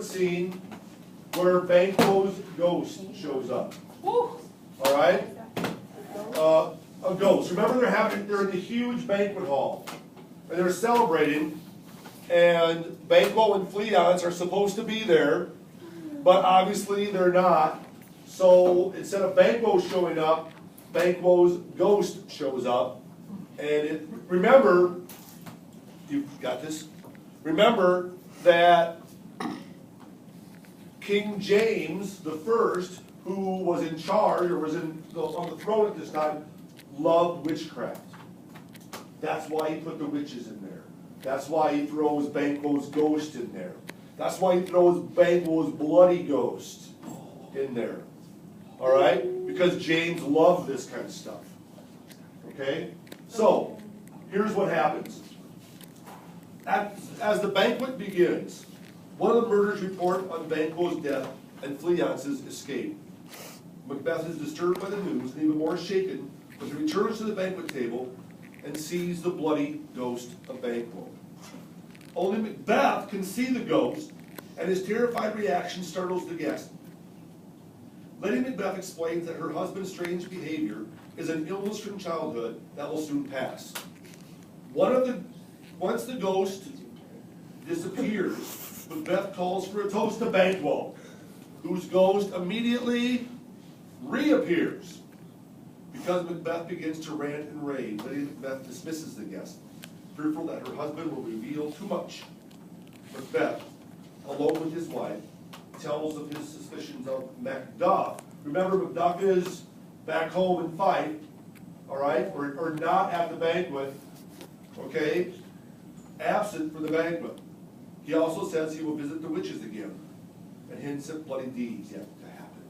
scene where Banquo's ghost shows up. All right? A ghost. Remember, they're in the huge banquet hall, and they're celebrating. And Banquo and Fleance are supposed to be there, but obviously they're not. So instead of Banquo showing up, Banquo's ghost shows up. And remember, you've got this. Remember that King James the First, who was in charge or was on the throne at this time, loved witchcraft. That's why he put the witches in there. That's why he throws Banquo's ghost in there. That's why he throws Banquo's bloody ghost in there. All right? Because James loved this kind of stuff. Okay? So, here's what happens. As the banquet begins, one of the murders report on Banquo's death and Fleance's escape. Macbeth is disturbed by the news and even more shaken as he returns to the banquet table and sees the bloody ghost of Banquo. Only Macbeth can see the ghost, and his terrified reaction startles the guest. Lady Macbeth explains that her husband's strange behavior is an illness from childhood that will soon pass. Once the ghost disappears, Macbeth calls for a toast to Banquo, whose ghost immediately reappears. Because Macbeth begins to rant and rave, Lady Macbeth dismisses the guest, fearful that her husband will reveal too much. Macbeth, alone with his wife, tells of his suspicions of Macduff. Remember, Macduff is back home in Fife, all right, or not at the banquet, okay, absent for the banquet. He also says he will visit the witches again, and hints at bloody deeds yet to happen.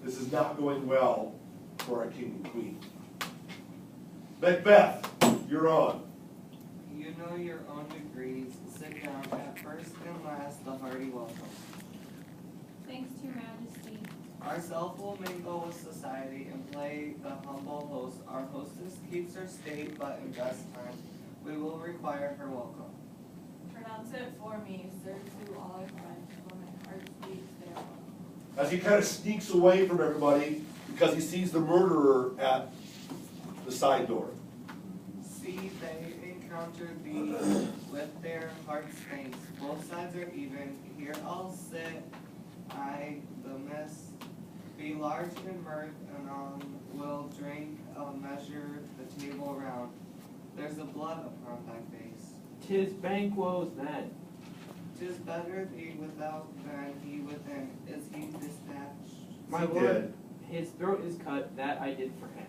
This is not going well for our king and queen. Macbeth, you're on. You know your own degrees. Sit down at first and last, the hearty welcome. Thanks to your majesty. Ourself will mingle with society and play the humble host. Our hostess keeps her state, but in best time, we will require her welcome. Pronounce it for me, sir, to all our friends, for my heart beats thereof. As he kind of sneaks away from everybody because he sees the murderer at the side door. See, they encounter thee with their hearts faint. Both sides are even. Here I'll sit, I the miss. Be large in mirth, and will drink, I'll measure the table round. There's a blood upon thy face. 'Tis Banquo's then. 'Tis better thee without than he within. Is he dispatched? My He lord, did. his throat is cut, that I did for him.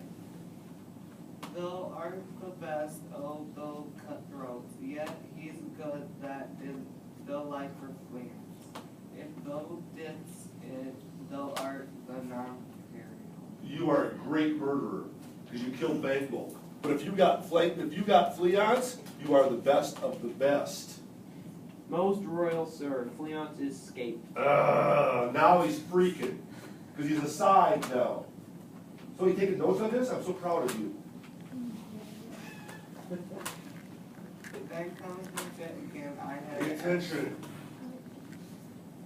Thou art the best, oh, thou cutthroats, yet he's good that did the like for fleance. If thou didst it, thou art the non-imperial. You are a great murderer because you killed Banquo. But if you got Fleance, you are the best of the best. Most royal sir, Fleance is escaped. Now he's freaking because he's aside now. So you taking notes on this? I'm so proud of you. Then comes the fit again, Pay attention.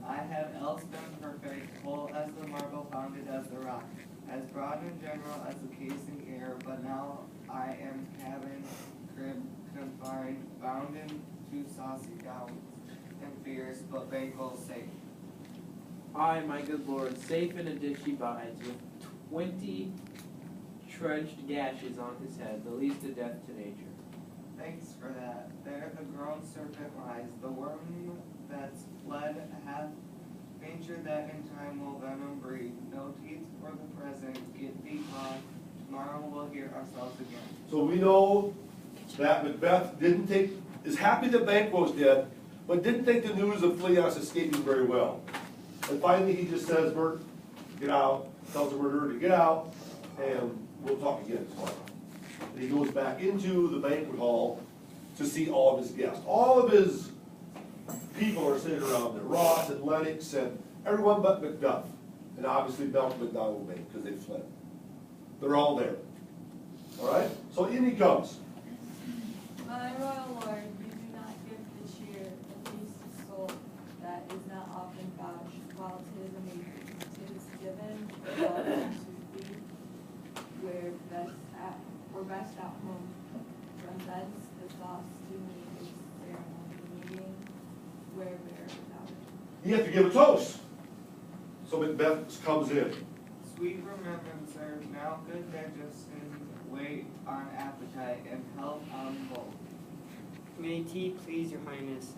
I have else been perfect, full as the marble, founded as the rock, as broad and general as the casing air, but now I am cabin, crib, confined, bound in two saucy gowns, and fierce, but Banquo's safe. I, my good lord, safe in a ditch he bides, with 20 trudged gashes on his head, the least a death to nature. Thanks for that. There the grown serpent lies, the worm that's fled hath ventured that in time will venom breed. No teeth for the present, get thee gone. Tomorrow we'll hear ourselves again. So we know that Macbeth is happy that Banquo's dead, but didn't take the news of Fleance escaping very well. And finally he just says, Bert, get out, tells the murderer to get out, and we'll talk again tomorrow. And he goes back into the banquet hall to see all of his guests. All of his people are sitting around there, Ross and Lennox and everyone but Macduff. And obviously Malcolm MacDonald made because they fled. They're all there. All right? So in he comes. My royal lord, you do not give the cheer, at least a soul that is not while 'tis amazing, 'tis given for all to see, we're best at home. From thence the sauce to meet is ceremony, meeting where bear without it. You have to give a toast. So Macbeth comes in. Sweet remembrancer, now good digestion, wait on appetite, and health on both. May tea please your highness.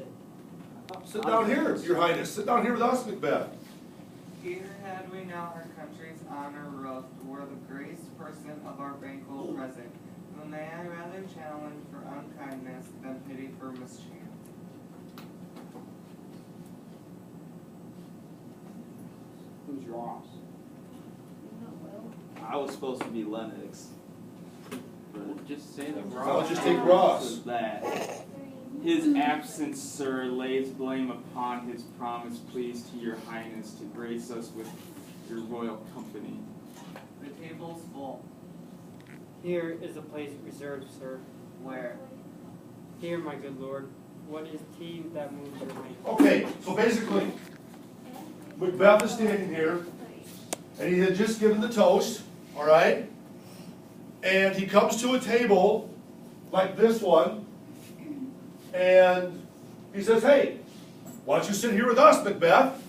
Sit down here, your highness. Sit down here with us, Macbeth. Here had we now our country's honor roast, were the graced person of our banquet present. But may I rather challenge for unkindness than pity for mischance. Who's Ross? I was supposed to be Lennox. But Just say the I'll wrong. just take Ross. was that his absence, sir, lays blame upon his promise, please to your highness, to grace us with your royal company. The table's full. Here is a place reserved, sir. Where? Here, my good lord. What is tea that moves your highness? Okay, so basically, Macbeth is standing here, and he had just given the toast, all right? And he comes to a table like this one, and he says, hey, why don't you sit here with us, Macbeth?